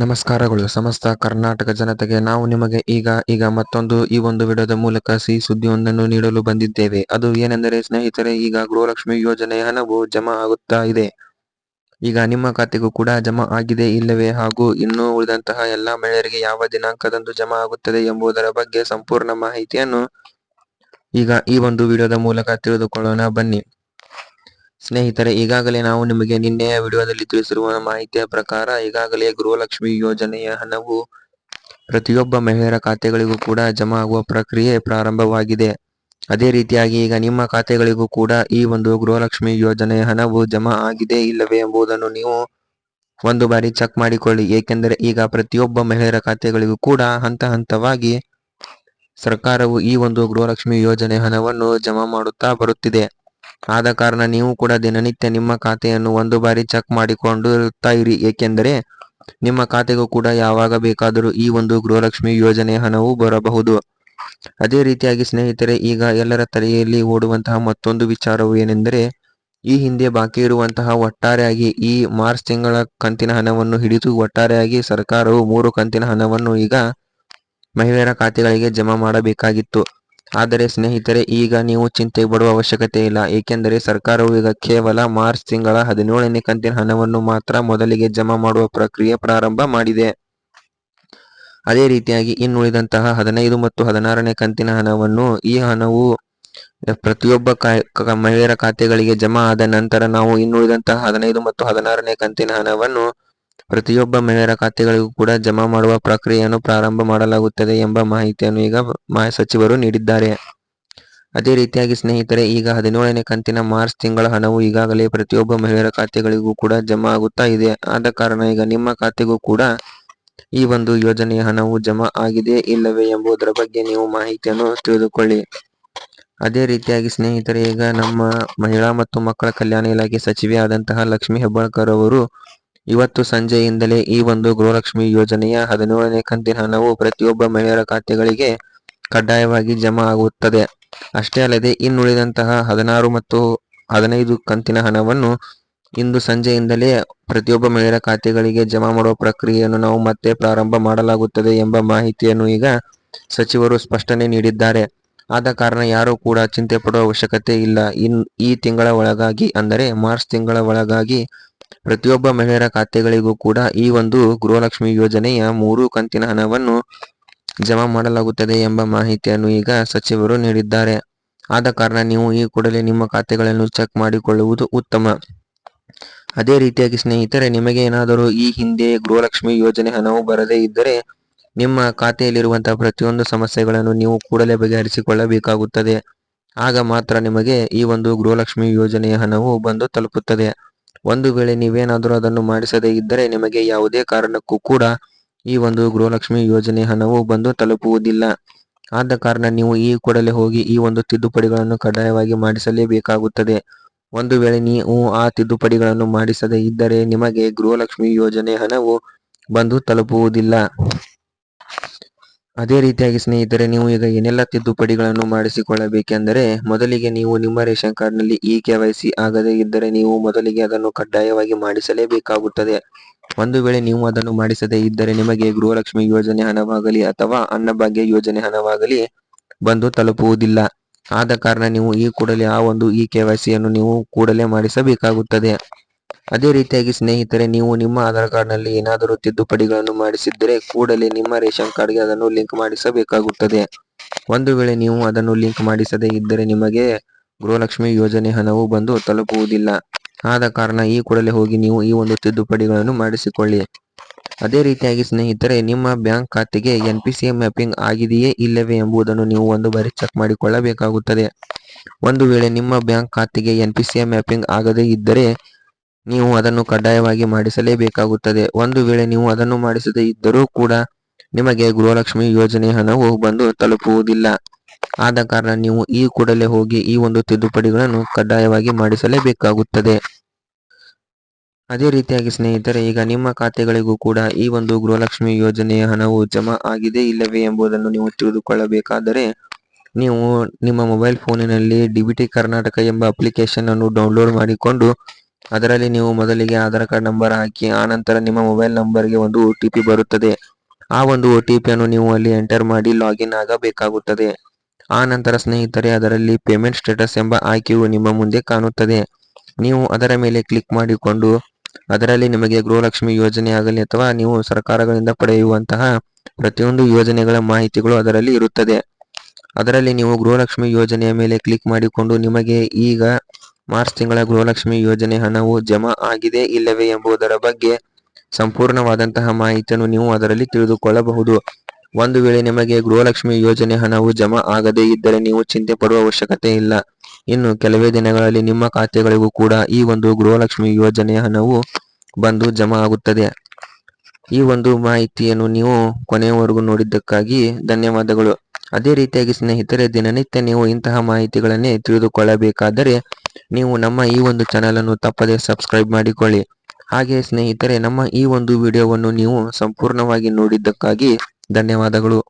ನಮಸ್ಕಾರಗಳು ಸಮಸ್ತ ಕರ್ನಾಟಕ ಜನತೆಗೆ. ನಾವು ನಿಮಗೆ ಈಗ ಮತ್ತೊಂದು ಈ ಒಂದು ವಿಡಿಯೋದ ಮೂಲಕ ಸಿಹಿ ಸುದ್ದಿಯೊಂದನ್ನು ನೀಡಲು ಬಂದಿದ್ದೇವೆ. ಅದು ಏನೆಂದರೆ ಸ್ನೇಹಿತರೆ, ಈಗ ಗೃಹಲಕ್ಷ್ಮಿ ಯೋಜನೆಯ ಹಣವು ಜಮಾ ಆಗುತ್ತಾ ಇದೆ. ಈಗ ನಿಮ್ಮ ಖಾತೆಗೂ ಕೂಡ ಜಮಾ ಆಗಿದೆ ಇಲ್ಲವೇ, ಹಾಗೂ ಇನ್ನೂ ಉಳಿದಂತಹ ಎಲ್ಲಾ ಮಹಿಳೆಯರಿಗೆ ಯಾವ ದಿನಾಂಕದಂದು ಜಮಾ ಆಗುತ್ತದೆ ಎಂಬುದರ ಬಗ್ಗೆ ಸಂಪೂರ್ಣ ಮಾಹಿತಿಯನ್ನು ಈಗ ಈ ಒಂದು ವಿಡಿಯೋದ ಮೂಲಕ ತಿಳಿದುಕೊಳ್ಳೋಣ ಬನ್ನಿ. ಸ್ನೇಹಿತರೆ, ಈಗಾಗಲೇ ನಾವು ನಿಮಗೆ ನಿನ್ನೆಯ ವಿಡಿಯೋದಲ್ಲಿ ತಿಳಿಸಿರುವ ಮಾಹಿತಿಯ ಪ್ರಕಾರ ಈಗಾಗಲೇ ಗೃಹಲಕ್ಷ್ಮಿ ಯೋಜನೆಯ ಹಣವು ಪ್ರತಿಯೊಬ್ಬ ಮಹಿಳೆಯರ ಖಾತೆಗಳಿಗೂ ಕೂಡ ಜಮಾ ಆಗುವ ಪ್ರಕ್ರಿಯೆ ಪ್ರಾರಂಭವಾಗಿದೆ. ಅದೇ ರೀತಿಯಾಗಿ ಈಗ ನಿಮ್ಮ ಖಾತೆಗಳಿಗೂ ಕೂಡ ಈ ಒಂದು ಗೃಹಲಕ್ಷ್ಮಿ ಯೋಜನೆಯ ಹಣವು ಜಮಾ ಆಗಿದೆ ಇಲ್ಲವೇ ಎಂಬುದನ್ನು ನೀವು ಒಂದು ಬಾರಿ ಚೆಕ್ ಮಾಡಿಕೊಳ್ಳಿ. ಏಕೆಂದರೆ ಈಗ ಪ್ರತಿಯೊಬ್ಬ ಮಹಿಳೆಯರ ಖಾತೆಗಳಿಗೂ ಕೂಡ ಹಂತ ಹಂತವಾಗಿ ಸರ್ಕಾರವು ಈ ಒಂದು ಗೃಹಲಕ್ಷ್ಮಿ ಯೋಜನೆ ಹಣವನ್ನು ಜಮಾ ಮಾಡುತ್ತಾ ಬರುತ್ತಿದೆ. ಆದ ಕಾರಣ ನೀವು ಕೂಡ ದಿನನಿತ್ಯ ನಿಮ್ಮ ಖಾತೆಯನ್ನು ಒಂದು ಬಾರಿ ಚೆಕ್ ಮಾಡಿಕೊಂಡು ಇರುತ್ತಾ ಇರಿ. ಏಕೆಂದರೆ ನಿಮ್ಮ ಖಾತೆಗೂ ಕೂಡ ಯಾವಾಗ ಬೇಕಾದರೂ ಈ ಒಂದು ಗೃಹಲಕ್ಷ್ಮಿ ಯೋಜನೆ ಹಣವು ಬರಬಹುದು. ಅದೇ ರೀತಿಯಾಗಿ ಸ್ನೇಹಿತರೆ, ಈಗ ಎಲ್ಲರ ತಲೆಯಲ್ಲಿ ಓಡುವಂತಹ ಮತ್ತೊಂದು ವಿಚಾರವು ಏನೆಂದರೆ, ಈ ಹಿಂದೆ ಬಾಕಿ ಇರುವಂತಹ ಒಟ್ಟಾರೆಯಾಗಿ ಈ ಮಾರ್ಚ್ ತಿಂಗಳ ಕಂತಿನ ಹಣವನ್ನು ಹಿಡಿದು ಒಟ್ಟಾರೆಯಾಗಿ ಸರ್ಕಾರವು 3 ಕಂತಿನ ಹಣವನ್ನು ಈಗ ಮಹಿಳೆಯರ ಖಾತೆಗಳಿಗೆ ಜಮಾ ಮಾಡಬೇಕಾಗಿತ್ತು. ಆದರೆ ಸ್ನೇಹಿತರೆ, ಈಗ ನೀವು ಚಿಂತೆ ಪಡುವ ಅವಶ್ಯಕತೆ ಇಲ್ಲ. ಏಕೆಂದರೆ ಸರ್ಕಾರವು ಈಗ ಕೇವಲ ಮಾರ್ಚ್ ತಿಂಗಳ 17ನೇ ಕಂತಿನ ಹಣವನ್ನು ಮಾತ್ರ ಮೊದಲಿಗೆ ಜಮಾ ಮಾಡುವ ಪ್ರಕ್ರಿಯೆ ಪ್ರಾರಂಭ ಮಾಡಿದೆ. ಅದೇ ರೀತಿಯಾಗಿ ಇನ್ನುಳಿದಂತಹ 15 ಮತ್ತು 16ನೇ ಕಂತಿನ ಹಣವನ್ನು ಈ ಹಣವು ಪ್ರತಿಯೊಬ್ಬ ಮಹಿಳೆಯರ ಖಾತೆಗಳಿಗೆ ಜಮಾ ಆದ ನಂತರ ನಾವು ಇನ್ನುಳಿದಂತಹ 15 ಮತ್ತು 16ನೇ ಕಂತಿನ ಹಣವನ್ನು ಪ್ರತಿಯೊಬ್ಬ ಮಹಿಳೆಯರ ಖಾತೆಗಳಿಗೂ ಕೂಡ ಜಮಾ ಮಾಡುವ ಪ್ರಕ್ರಿಯೆಯನ್ನು ಪ್ರಾರಂಭ ಮಾಡಲಾಗುತ್ತದೆ ಎಂಬ ಮಾಹಿತಿಯನ್ನು ಈಗ ಸಚಿವರು ನೀಡಿದ್ದಾರೆ. ಅದೇ ರೀತಿಯಾಗಿ ಸ್ನೇಹಿತರೆ, ಈಗ 17ನೇ ಕಂತಿನ ಮಾರ್ಚ್ ತಿಂಗಳ ಹಣವು ಈಗಾಗಲೇ ಪ್ರತಿಯೊಬ್ಬ ಮಹಿಳೆಯರ ಖಾತೆಗಳಿಗೂ ಕೂಡ ಜಮಾ ಆಗುತ್ತಾ ಇದೆ. ಆದ ಕಾರಣ ಈಗ ನಿಮ್ಮ ಖಾತೆಗೂ ಕೂಡ ಈ ಒಂದು ಯೋಜನೆಯ ಹಣವು ಜಮಾ ಆಗಿದೆ ಇಲ್ಲವೇ ಎಂಬುದರ ಬಗ್ಗೆ ನೀವು ಮಾಹಿತಿಯನ್ನು ತಿಳಿದುಕೊಳ್ಳಿ. ಅದೇ ರೀತಿಯಾಗಿ ಸ್ನೇಹಿತರೆ, ಈಗ ನಮ್ಮ ಮಹಿಳಾ ಮತ್ತು ಮಕ್ಕಳ ಕಲ್ಯಾಣ ಇಲಾಖೆ ಸಚಿವೆ ಆದಂತಹ ಲಕ್ಷ್ಮಿ ಹೆಬ್ಬಾಳ್ಕರ್ ಅವರು ಇವತ್ತು ಸಂಜೆಯಿಂದಲೇ ಈ ಒಂದು ಗೃಹಲಕ್ಷ್ಮಿ ಯೋಜನೆಯ 17ನೇ ಕಂತಿನ ಹಣವು ಪ್ರತಿಯೊಬ್ಬ ಮಹಿಳೆಯರ ಖಾತೆಗಳಿಗೆ ಕಡ್ಡಾಯವಾಗಿ ಜಮಾ ಆಗುತ್ತದೆ. ಅಷ್ಟೇ ಅಲ್ಲದೆ ಇನ್ನುಳಿದಂತಹ 16 ಮತ್ತು 15 ಕಂತಿನ ಹಣವನ್ನು ಇಂದು ಸಂಜೆಯಿಂದಲೇ ಪ್ರತಿಯೊಬ್ಬ ಮಹಿಳೆಯರ ಖಾತೆಗಳಿಗೆ ಜಮಾ ಮಾಡುವ ಪ್ರಕ್ರಿಯೆಯನ್ನು ನಾವು ಮತ್ತೆ ಪ್ರಾರಂಭ ಮಾಡಲಾಗುತ್ತದೆ ಎಂಬ ಮಾಹಿತಿಯನ್ನು ಈಗ ಸಚಿವರು ಸ್ಪಷ್ಟನೆ ನೀಡಿದ್ದಾರೆ. ಆದ ಕಾರಣ ಯಾರೂ ಕೂಡ ಚಿಂತೆ ಪಡುವ ಅವಶ್ಯಕತೆ ಇಲ್ಲ. ಈ ತಿಂಗಳ ಒಳಗಾಗಿ ಅಂದರೆ ಮಾರ್ಚ್ ತಿಂಗಳ ಒಳಗಾಗಿ ಪ್ರತಿಯೊಬ್ಬ ಮಹಿಳೆಯರ ಖಾತೆಗಳಿಗೂ ಕೂಡ ಈ ಒಂದು ಗೃಹಲಕ್ಷ್ಮಿ ಯೋಜನೆಯ 3 ಕಂತಿನ ಹಣವನ್ನು ಜಮಾ ಮಾಡಲಾಗುತ್ತದೆ ಎಂಬ ಮಾಹಿತಿಯನ್ನು ಈಗ ಸಚಿವರು ನೀಡಿದ್ದಾರೆ. ಆದ ಕಾರಣ ನೀವು ಈ ಕೂಡಲೇ ನಿಮ್ಮ ಖಾತೆಗಳನ್ನು ಚೆಕ್ ಮಾಡಿಕೊಳ್ಳುವುದು ಉತ್ತಮ. ಅದೇ ರೀತಿಯಾಗಿ ಸ್ನೇಹಿತರೆ, ನಿಮಗೆ ಏನಾದರೂ ಈ ಹಿಂದೆ ಗೃಹಲಕ್ಷ್ಮಿ ಯೋಜನೆ ಹಣವು ಬರದೇ ಇದ್ದರೆ ನಿಮ್ಮ ಖಾತೆಯಲ್ಲಿರುವಂತಹ ಪ್ರತಿಯೊಂದು ಸಮಸ್ಯೆಗಳನ್ನು ನೀವು ಕೂಡಲೇ ಬಗೆಹರಿಸಿಕೊಳ್ಳಬೇಕಾಗುತ್ತದೆ. ಆಗ ಮಾತ್ರ ನಿಮಗೆ ಈ ಒಂದು ಗೃಹಲಕ್ಷ್ಮಿ ಯೋಜನೆಯ ಹಣವು ಬಂದು ತಲುಪುತ್ತದೆ. ಒಂದು ವೇಳೆ ನೀವೇನಾದರೂ ಅದನ್ನು ಮಾಡಿಸದೇ ಇದ್ದರೆ ನಿಮಗೆ ಯಾವುದೇ ಕಾರಣಕ್ಕೂ ಕೂಡ ಈ ಒಂದು ಗೃಹಲಕ್ಷ್ಮಿ ಯೋಜನೆ ಹಣವು ಬಂದು ತಲುಪುವುದಿಲ್ಲ. ಆದ ಕಾರಣ ನೀವು ಈ ಕೂಡಲೇ ಹೋಗಿ ಈ ಒಂದು ತಿದ್ದುಪಡಿಗಳನ್ನು ಕಡ್ಡಾಯವಾಗಿ ಮಾಡಿಸಲೇಬೇಕಾಗುತ್ತದೆ. ಒಂದು ವೇಳೆ ನೀವು ಆ ತಿದ್ದುಪಡಿಗಳನ್ನು ಮಾಡಿಸದೇ ಇದ್ದರೆ ನಿಮಗೆ ಗೃಹಲಕ್ಷ್ಮಿ ಯೋಜನೆ ಹಣವು ಬಂದು ತಲುಪುವುದಿಲ್ಲ. ಅದೇ ರೀತಿಯಾಗಿ ಸ್ನೇಹಿತರೆ, ನೀವು ಈಗ ಏನೆಲ್ಲ ತಿದ್ದುಪಡಿಗಳನ್ನು ಮಾಡಿಸಿಕೊಳ್ಳಬೇಕೆಂದರೆ, ಮೊದಲಿಗೆ ನೀವು ನಿಮ್ಮ ರೇಷನ್ ಕಾರ್ಡ್ನಲ್ಲಿ KYC ಆಗದೇ ಇದ್ದರೆ ನೀವು ಮೊದಲಿಗೆ ಅದನ್ನು ಕಡ್ಡಾಯವಾಗಿ ಮಾಡಿಸಲೇಬೇಕಾಗುತ್ತದೆ. ಒಂದು ವೇಳೆ ನೀವು ಅದನ್ನು ಮಾಡಿಸದೇ ಇದ್ದರೆ ನಿಮಗೆ ಗೃಹಲಕ್ಷ್ಮಿ ಯೋಜನೆ ಹಣವಾಗಲಿ ಅಥವಾ ಅನ್ನಭಾಗ್ಯ ಯೋಜನೆ ಹಣವಾಗಲಿ ಬಂದು ತಲುಪುವುದಿಲ್ಲ. ಆದ ಕಾರಣ ನೀವು ಈ ಕೂಡಲೇ ಆ ಒಂದು KYC ಯನ್ನು ನೀವು ಕೂಡಲೇ ಮಾಡಿಸಬೇಕಾಗುತ್ತದೆ. ಅದೇ ರೀತಿಯಾಗಿ ಸ್ನೇಹಿತರೆ, ನೀವು ನಿಮ್ಮ ಆಧಾರ್ ಕಾರ್ಡ್ನಲ್ಲಿ ಏನಾದರೂ ತಿದ್ದುಪಡಿಗಳನ್ನು ಮಾಡಿಸಿದ್ದರೆ ಕೂಡಲೇ ನಿಮ್ಮ ರೇಷನ್ ಕಾರ್ಡ್ಗೆ ಅದನ್ನು ಲಿಂಕ್ ಮಾಡಿಸಬೇಕಾಗುತ್ತದೆ. ಒಂದು ವೇಳೆ ನೀವು ಅದನ್ನು ಲಿಂಕ್ ಮಾಡಿಸದೇ ಇದ್ದರೆ ನಿಮಗೆ ಗೃಹಲಕ್ಷ್ಮಿ ಯೋಜನೆ ಹಣವು ಬಂದು ತಲುಪುವುದಿಲ್ಲ. ಆದ ಕಾರಣ ಈ ಕೂಡಲೇ ಹೋಗಿ ನೀವು ಈ ಒಂದು ತಿದ್ದುಪಡಿಗಳನ್ನು ಮಾಡಿಸಿಕೊಳ್ಳಿ. ಅದೇ ರೀತಿಯಾಗಿ ಸ್ನೇಹಿತರೆ, ನಿಮ್ಮ ಬ್ಯಾಂಕ್ ಖಾತೆಗೆ NPCI ಮ್ಯಾಪಿಂಗ್ ಆಗಿದೆಯೇ ಇಲ್ಲವೇ ಎಂಬುದನ್ನು ನೀವು ಒಂದು ಬಾರಿ ಚೆಕ್ ಮಾಡಿಕೊಳ್ಳಬೇಕಾಗುತ್ತದೆ. ಒಂದು ವೇಳೆ ನಿಮ್ಮ ಬ್ಯಾಂಕ್ ಖಾತೆಗೆ NPCI ಮ್ಯಾಪಿಂಗ್ ಆಗದೇ ಇದ್ದರೆ ನೀವು ಅದನ್ನು ಕಡ್ಡಾಯವಾಗಿ ಮಾಡಿಸಲೇಬೇಕಾಗುತ್ತದೆ. ಒಂದು ವೇಳೆ ನೀವು ಅದನ್ನು ಮಾಡಿಸದೇ ಇದ್ದರೂ ಕೂಡ ನಿಮಗೆ ಗೃಹಲಕ್ಷ್ಮಿ ಯೋಜನೆ ಹಣವು ಬಂದು ತಲುಪುವುದಿಲ್ಲ. ಆದ ಕಾರಣ ನೀವು ಈ ಕೂಡಲೇ ಹೋಗಿ ಈ ಒಂದು ತಿದ್ದುಪಡಿಗಳನ್ನು ಕಡ್ಡಾಯವಾಗಿ ಮಾಡಿಸಲೇಬೇಕಾಗುತ್ತದೆ. ಅದೇ ರೀತಿಯಾಗಿ ಸ್ನೇಹಿತರೆ, ಈಗ ನಿಮ್ಮ ಖಾತೆಗಳಿಗೂ ಕೂಡ ಈ ಒಂದು ಗೃಹಲಕ್ಷ್ಮಿ ಯೋಜನೆಯ ಹಣವು ಜಮಾ ಆಗಿದೆ ಇಲ್ಲವೇ ಎಂಬುದನ್ನು ನೀವು ತಿಳಿದುಕೊಳ್ಳಬೇಕಾದರೆ ನೀವು ನಿಮ್ಮ ಮೊಬೈಲ್ ಫೋನಿನಲ್ಲಿ DBT ಕರ್ನಾಟಕ ಎಂಬ ಅಪ್ಲಿಕೇಶನ್ ಅನ್ನು ಡೌನ್ಲೋಡ್ ಮಾಡಿಕೊಂಡು ಅದರಲ್ಲಿ ನೀವು ಮೊದಲಿಗೆ ಆಧಾರ್ ಕಾರ್ಡ್ ನಂಬರ್ ಹಾಕಿ ಆನಂತರ ನಿಮ್ಮ ಮೊಬೈಲ್ ನಂಬರ್ಗೆ ಒಂದು OTP ಬರುತ್ತದೆ. ಆ ಒಂದು OTP ಯನ್ನು ನೀವು ಅಲ್ಲಿ ಎಂಟರ್ ಮಾಡಿ ಲಾಗಿನ್ ಆಗಬೇಕಾಗುತ್ತದೆ. ಆ ನಂತರ ಸ್ನೇಹಿತರೆ ಅದರಲ್ಲಿ ಪೇಮೆಂಟ್ ಸ್ಟೇಟಸ್ ಎಂಬ ಆಯ್ಕೆಯು ನಿಮ್ಮ ಮುಂದೆ ಕಾಣುತ್ತದೆ. ನೀವು ಅದರ ಮೇಲೆ ಕ್ಲಿಕ್ ಮಾಡಿಕೊಂಡು ಅದರಲ್ಲಿ ನಿಮಗೆ ಗೃಹಲಕ್ಷ್ಮಿ ಯೋಜನೆ ಆಗಲಿ ಅಥವಾ ನೀವು ಸರ್ಕಾರಗಳಿಂದ ಪಡೆಯುವಂತಹ ಪ್ರತಿಯೊಂದು ಯೋಜನೆಗಳ ಮಾಹಿತಿಗಳು ಅದರಲ್ಲಿ ಇರುತ್ತದೆ. ಅದರಲ್ಲಿ ನೀವು ಗೃಹಲಕ್ಷ್ಮಿ ಯೋಜನೆಯ ಮೇಲೆ ಕ್ಲಿಕ್ ಮಾಡಿಕೊಂಡು ನಿಮಗೆ ಈಗ ಮಾರ್ಚ್ ತಿಂಗಳ ಗೃಹಲಕ್ಷ್ಮಿ ಯೋಜನೆ ಹಣವು ಜಮಾ ಆಗಿದೆ ಇಲ್ಲವೇ ಎಂಬುದರ ಬಗ್ಗೆ ಸಂಪೂರ್ಣವಾದಂತಹ ಮಾಹಿತಿಯನ್ನು ನೀವು ಅದರಲ್ಲಿ ತಿಳಿದುಕೊಳ್ಳಬಹುದು. ಒಂದು ವೇಳೆ ನಿಮಗೆ ಗೃಹಲಕ್ಷ್ಮಿ ಯೋಜನೆ ಹಣವು ಜಮಾ ಆಗದೇ ಇದ್ದರೆ ನೀವು ಚಿಂತೆ ಪಡುವ ಅವಶ್ಯಕತೆ ಇಲ್ಲ. ಇನ್ನು ಕೆಲವೇ ದಿನಗಳಲ್ಲಿ ನಿಮ್ಮ ಖಾತೆಗಳಿಗೂ ಕೂಡ ಈ ಒಂದು ಗೃಹಲಕ್ಷ್ಮಿ ಯೋಜನೆಯ ಹಣವು ಬಂದು ಜಮಾ ಆಗುತ್ತದೆ. ಈ ಒಂದು ಮಾಹಿತಿಯನ್ನು ನೀವು ಕೊನೆಯವರೆಗೂ ನೋಡಿದ್ದಕ್ಕಾಗಿ ಧನ್ಯವಾದಗಳು. ಅದೇ ರೀತಿಯಾಗಿ ಸ್ನೇಹಿತರೆ ದಿನನಿತ್ಯ ನೀವು ಇಂತಹ ಮಾಹಿತಿಗಳನ್ನೇ ತಿಳಿದುಕೊಳ್ಳಬೇಕಾದರೆ ನೀವು ನಮ್ಮ ಈ ಒಂದು ಚಾನಲ್ ಅನ್ನು ತಪ್ಪದೆ ಸಬ್ಸ್ಕ್ರೈಬ್ ಮಾಡಿಕೊಳ್ಳಿ. ಹಾಗೆ ಸ್ನೇಹಿತರೆ ನಮ್ಮ ಈ ಒಂದು ವಿಡಿಯೋವನ್ನು ನೀವು ಸಂಪೂರ್ಣವಾಗಿ ನೋಡಿದ್ದಕ್ಕಾಗಿ ಧನ್ಯವಾದಗಳು.